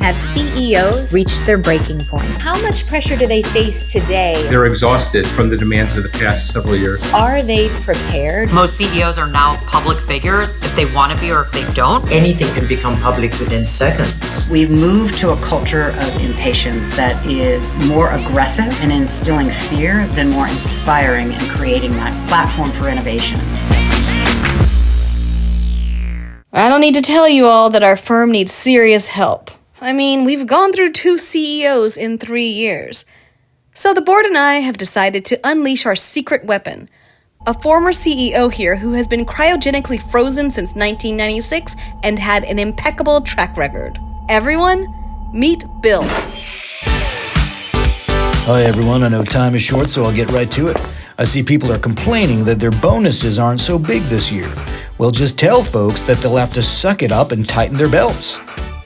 Have CEOs reached their breaking point? How much pressure do they face today? They're exhausted from the demands of the past several years. Are they prepared? Most CEOs are now public figures if they want to be or if they don't. Anything can become public within seconds. We've moved to a culture of impatience that is more aggressive and instilling fear than more inspiring and creating that platform for innovation. I don't need to tell you all that our firm needs serious help. I mean, we've gone through 2 CEOs in 3 years. So the board and I have decided to unleash our secret weapon. A former CEO here who has been cryogenically frozen since 1996 and had an impeccable track record. Everyone, meet Bill. Hi everyone, I know time is short, so I'll get right to it. I see people are complaining that their bonuses aren't so big this year. Well, just tell folks that they'll have to suck it up and tighten their belts.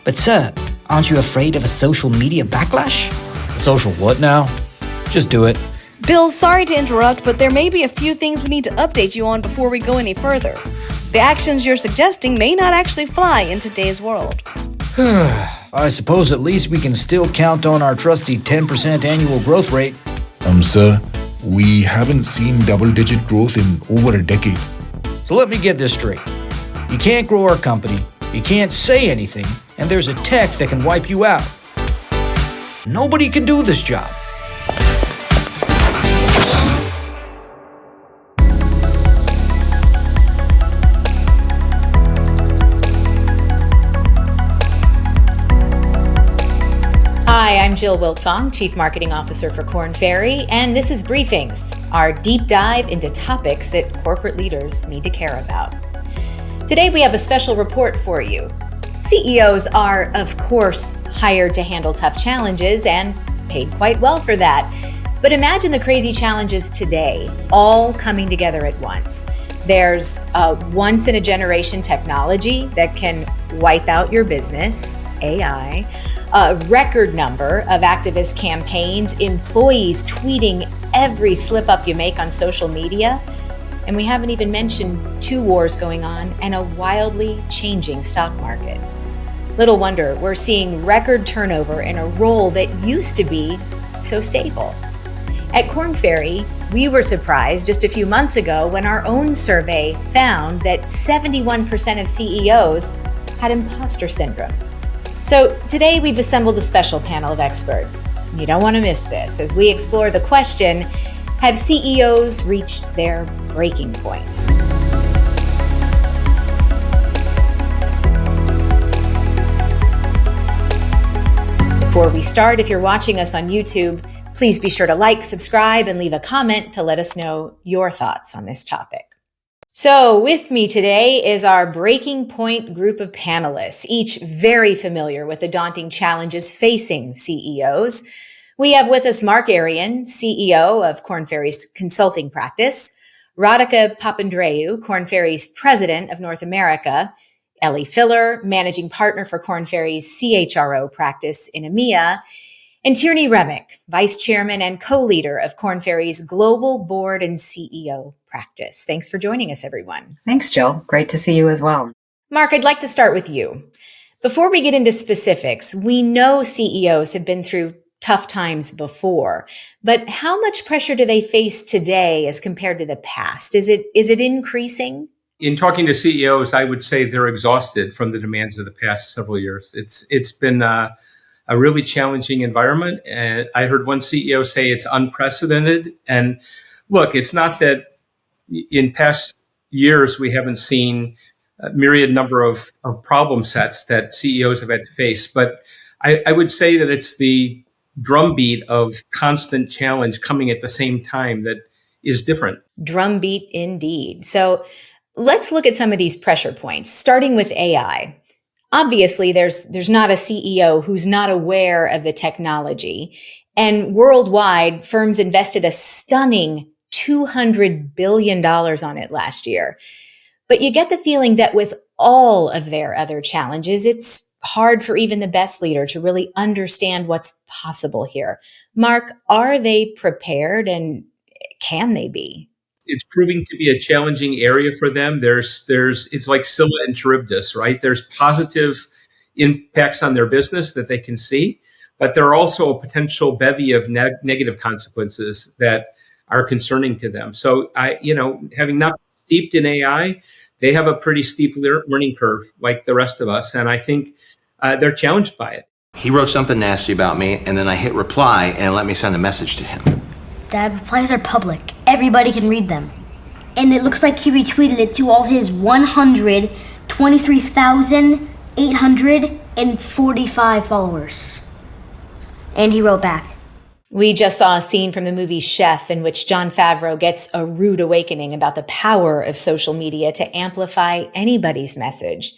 But sir, aren't you afraid of a social media backlash? Social what now? Just do it. Bill, sorry to interrupt, but there may be a few things we need to update you on before we go any further. The actions you're suggesting may not actually fly in today's world. I suppose at least we can still count on our trusty 10% annual growth rate. Sir, we haven't seen double-digit growth in over a decade. So let me get this straight. You can't grow our company, you can't say anything, and there's a tech that can wipe you out. Nobody can do this job. Hi, I'm Jill Wiltfong, Chief Marketing Officer for Korn Ferry, and this is Briefings, our deep dive into topics that corporate leaders need to care about. Today we have a special report for you. CEOs are, of course, hired to handle tough challenges and paid quite well for that. But imagine the crazy challenges today, all coming together at once. There's a once-in-a-generation technology that can wipe out your business, AI, a record number of activist campaigns, employees tweeting every slip-up you make on social media, and we haven't even mentioned 2 wars going on and a wildly changing stock market. Little wonder we're seeing record turnover in a role that used to be so stable. At Korn Ferry, we were surprised just a few months ago when our own survey found that 71% of CEOs had imposter syndrome. So today we've assembled a special panel of experts. You don't want to miss this as we explore the question, have CEOs reached their breaking point? Before we start, if you're watching us on YouTube, please be sure to like, subscribe, and leave a comment to let us know your thoughts on this topic. So with me today is our Breaking Point group of panelists, each very familiar with the daunting challenges facing CEOs. We have with us Mark Arian, CEO of Korn Ferry's consulting practice, Radhika Papandreou, Korn Ferry's president of North America, Ellie Filler, managing partner for Korn Ferry's CHRO practice in EMEA, and Tierney Remick, vice chairman and co-leader of Korn Ferry's global board and CEO practice. Thanks for joining us, everyone. Thanks, Jill. Great to see you as well. Mark, I'd like to start with you. Before we get into specifics, we know CEOs have been through tough times before, but how much pressure do they face today as compared to the past? Is it increasing? In talking to CEOs, I would say they're exhausted from the demands of the past several years. It's been a really challenging environment. And I heard one CEO say it's unprecedented. And look, it's not that in past years we haven't seen a myriad number of problem sets that CEOs have had to face. But I would say that it's the drumbeat of constant challenge coming at the same time that is different. Drumbeat indeed. So let's look at some of these pressure points, starting with AI. Obviously, there's not a CEO who's not aware of the technology. And worldwide, firms invested a stunning $200 billion on it last year. But you get the feeling that with all of their other challenges, it's hard for even the best leader to really understand what's possible here. Mark, are they prepared and can they be? It's proving to be a challenging area for them. It's like Scylla and Charybdis, right? There's positive impacts on their business that they can see, but there are also a potential bevy of negative consequences that are concerning to them. So having not been steeped in AI, they have a pretty steep learning curve like the rest of us. And I think they're challenged by it. He wrote something nasty about me, and then I hit reply and let me send a message to him. Dad, replies are public. Everybody can read them. And it looks like he retweeted it to all his 123,845 followers. And he wrote back. We just saw a scene from the movie Chef in which Jon Favreau gets a rude awakening about the power of social media to amplify anybody's message.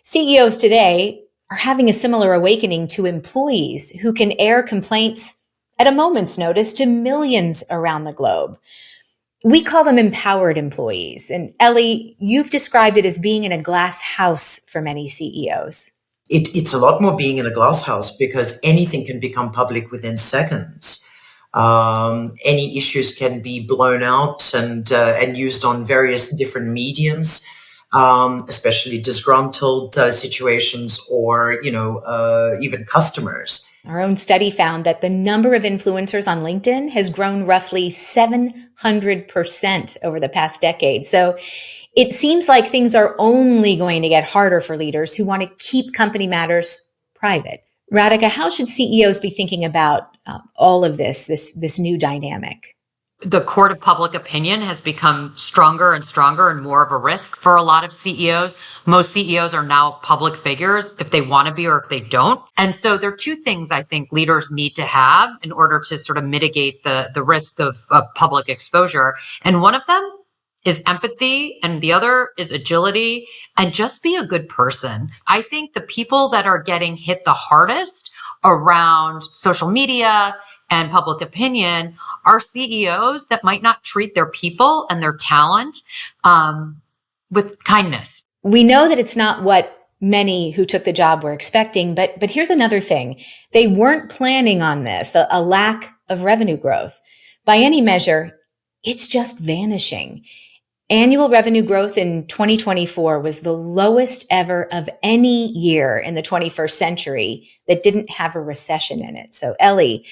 CEOs today are having a similar awakening to employees who can air complaints at a moment's notice to millions around the globe. We call them empowered employees. And Ellie, you've described it as being in a glass house for many CEOs. It's a lot more being in a glass house because anything can become public within seconds. Any issues can be blown out and used on various different mediums, especially disgruntled situations or, even customers. Our own study found that the number of influencers on LinkedIn has grown roughly 700% over the past decade. So it seems like things are only going to get harder for leaders who want to keep company matters private. Radhika, how should CEOs be thinking about all of this new dynamic? The court of public opinion has become stronger and stronger and more of a risk for a lot of CEOs. Most CEOs are now public figures if they want to be or if they don't. And so there are two things I think leaders need to have in order to sort of mitigate the risk of public exposure. And one of them is empathy and the other is agility and just be a good person. I think the people that are getting hit the hardest around social media and public opinion are CEOs that might not treat their people and their talent with kindness. We know that it's not what many who took the job were expecting, but here's another thing. They weren't planning on this, a lack of revenue growth. By any measure, it's just vanishing. Annual revenue growth in 2024 was the lowest ever of any year in the 21st century that didn't have a recession in it. So Ellie,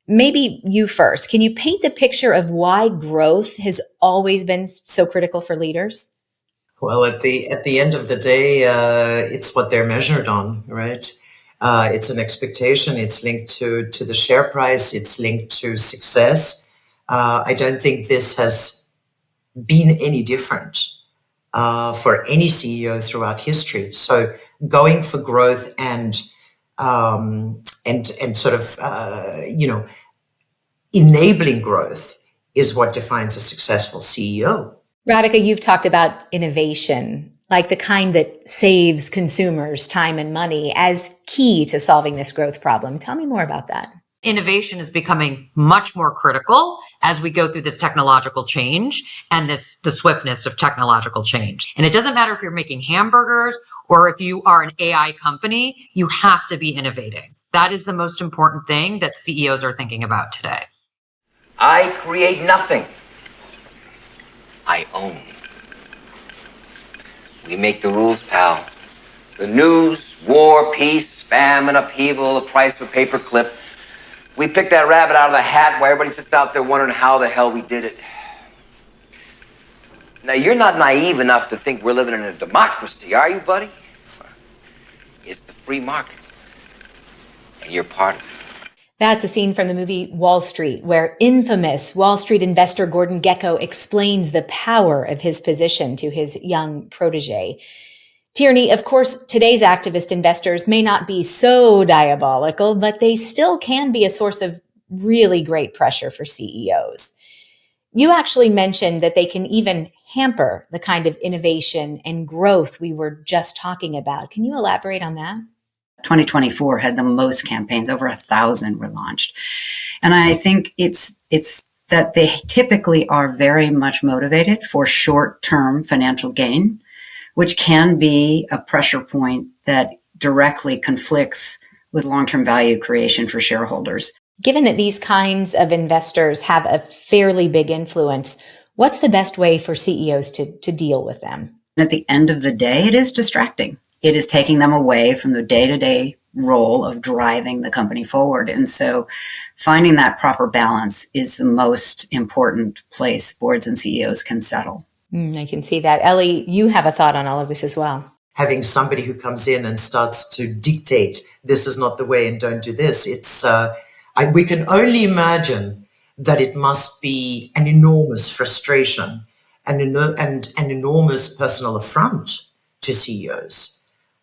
maybe you first. Can you paint the picture of why growth has always been so critical for leaders? Well, at the end of the day, it's what they're measured on, right? It's an expectation. It's linked to the share price. It's linked to success. I don't think this has been any different for any CEO throughout history. So going for growth and sort of enabling growth is what defines a successful CEO. Radhika, you've talked about innovation, like the kind that saves consumers time and money, as key to solving this growth problem. Tell me more about that. Innovation is becoming much more critical as we go through this technological change and the swiftness of technological change. And it doesn't matter if you're making hamburgers or if you are an AI company, you have to be innovating. That is the most important thing that CEOs are thinking about today. I create nothing. I own. We make the rules, pal. The news, war, peace, famine, upheaval, the price of a paperclip. We picked that rabbit out of the hat while everybody sits out there wondering how the hell we did it. Now, you're not naive enough to think we're living in a democracy, are you, buddy? It's the free market. And you're part of it. That's a scene from the movie Wall Street, where infamous Wall Street investor Gordon Gekko explains the power of his position to his young protege. Tierney, of course, today's activist investors may not be so diabolical, but they still can be a source of really great pressure for CEOs. You actually mentioned that they can even hamper the kind of innovation and growth we were just talking about. Can you elaborate on that? 2024 had the most campaigns, over 1,000 were launched. And I think it's that they typically are very much motivated for short-term financial gain, which can be a pressure point that directly conflicts with long-term value creation for shareholders. Given that these kinds of investors have a fairly big influence, what's the best way for CEOs to deal with them? At the end of the day, it is distracting. it is taking them away from the day-to-day role of driving the company forward. And so finding that proper balance is the most important place boards and CEOs can settle. I can see that. Ellie, you have a thought on all of this as well. Having somebody who comes in and starts to dictate, this is not the way and don't do this. We can only imagine that it must be an enormous frustration and an enormous personal affront to CEOs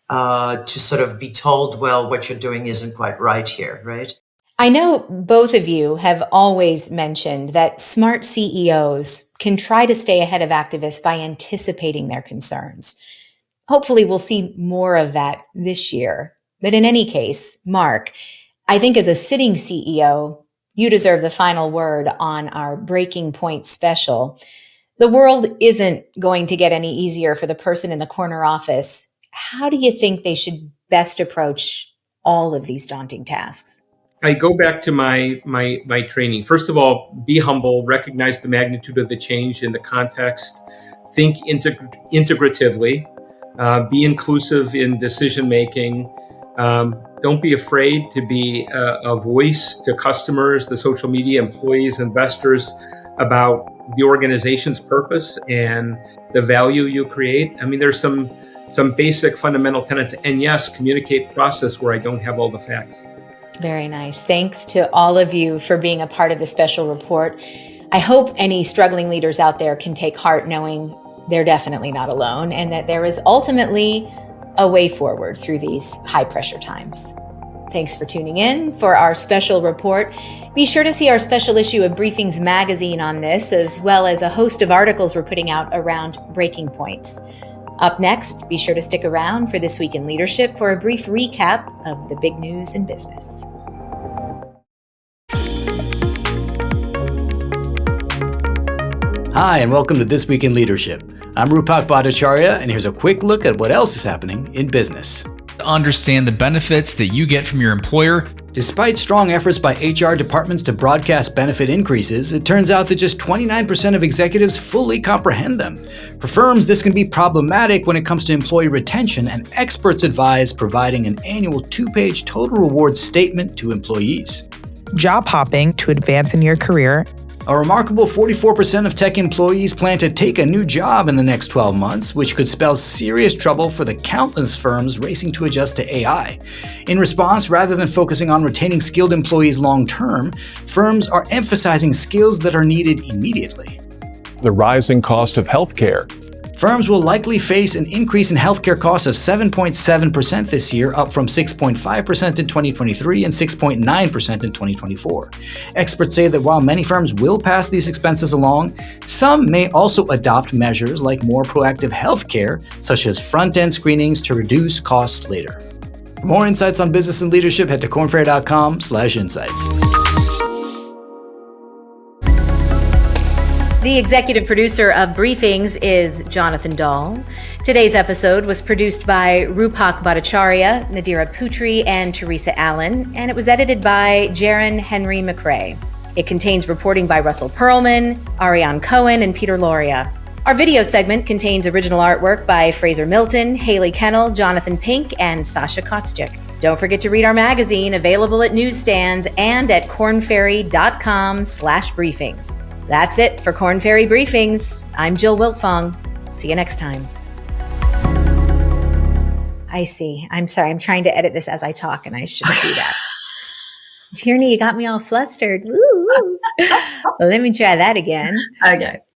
to sort of be told, well, what you're doing isn't quite right here, right? I know both of you have always mentioned that smart CEOs can try to stay ahead of activists by anticipating their concerns. Hopefully we'll see more of that this year. But in any case, Mark, I think as a sitting CEO, you deserve the final word on our Breaking Point special. The world isn't going to get any easier for the person in the corner office. How do you think they should best approach all of these daunting tasks? I go back to my training. First of all, be humble, recognize the magnitude of the change in the context, think integratively, be inclusive in decision making. Don't be afraid to be a voice to customers, the social media employees, investors about the organization's purpose and the value you create. I mean, there's some basic fundamental tenets. And yes, communicate process where I don't have all the facts. Very nice. Thanks to all of you for being a part of the special report. I hope any struggling leaders out there can take heart knowing they're definitely not alone and that there is ultimately a way forward through these high pressure times. Thanks for tuning in for our special report. Be sure to see our special issue of Briefings magazine on this, as well as a host of articles we're putting out around breaking points. Up next, be sure to stick around for This Week in Leadership for a brief recap of the big news in business. Hi, and welcome to This Week in Leadership. I'm Rupak Bhattacharya, and here's a quick look at what else is happening in business. Understand the benefits that you get from your employer. Despite strong efforts by HR departments to broadcast benefit increases, it turns out that just 29% of executives fully comprehend them. For firms, this can be problematic when it comes to employee retention, and experts advise providing an annual 2-page total reward statement to employees. Job hopping to advance in your career. A remarkable 44% of tech employees plan to take a new job in the next 12 months, which could spell serious trouble for the countless firms racing to adjust to AI. In response, rather than focusing on retaining skilled employees long-term, firms are emphasizing skills that are needed immediately. The rising cost of healthcare. Firms will likely face an increase in healthcare costs of 7.7% this year, up from 6.5% in 2023 and 6.9% in 2024. Experts say that while many firms will pass these expenses along, some may also adopt measures like more proactive healthcare, such as front-end screenings to reduce costs later. For more insights on business and leadership, head to kornferry.com/insights. The executive producer of Briefings is Jonathan Dahl. Today's episode was produced by Rupak Bhattacharya, Nadira Putri, and Teresa Allen, and it was edited by Jaron Henry McRae. It contains reporting by Russell Perlman, Ariane Cohen, and Peter Loria. Our video segment contains original artwork by Fraser Milton, Haley Kennel, Jonathan Pink, and Sasha Kotschik. Don't forget to read our magazine, available at newsstands and at kornferry.com/briefings. That's it for Korn Ferry Briefings. I'm Jill Wiltfong. See you next time. I see. I'm sorry. I'm trying to edit this as I talk, and I shouldn't do that. Tierney, you got me all flustered. Woo! Well, let me try that again. Okay.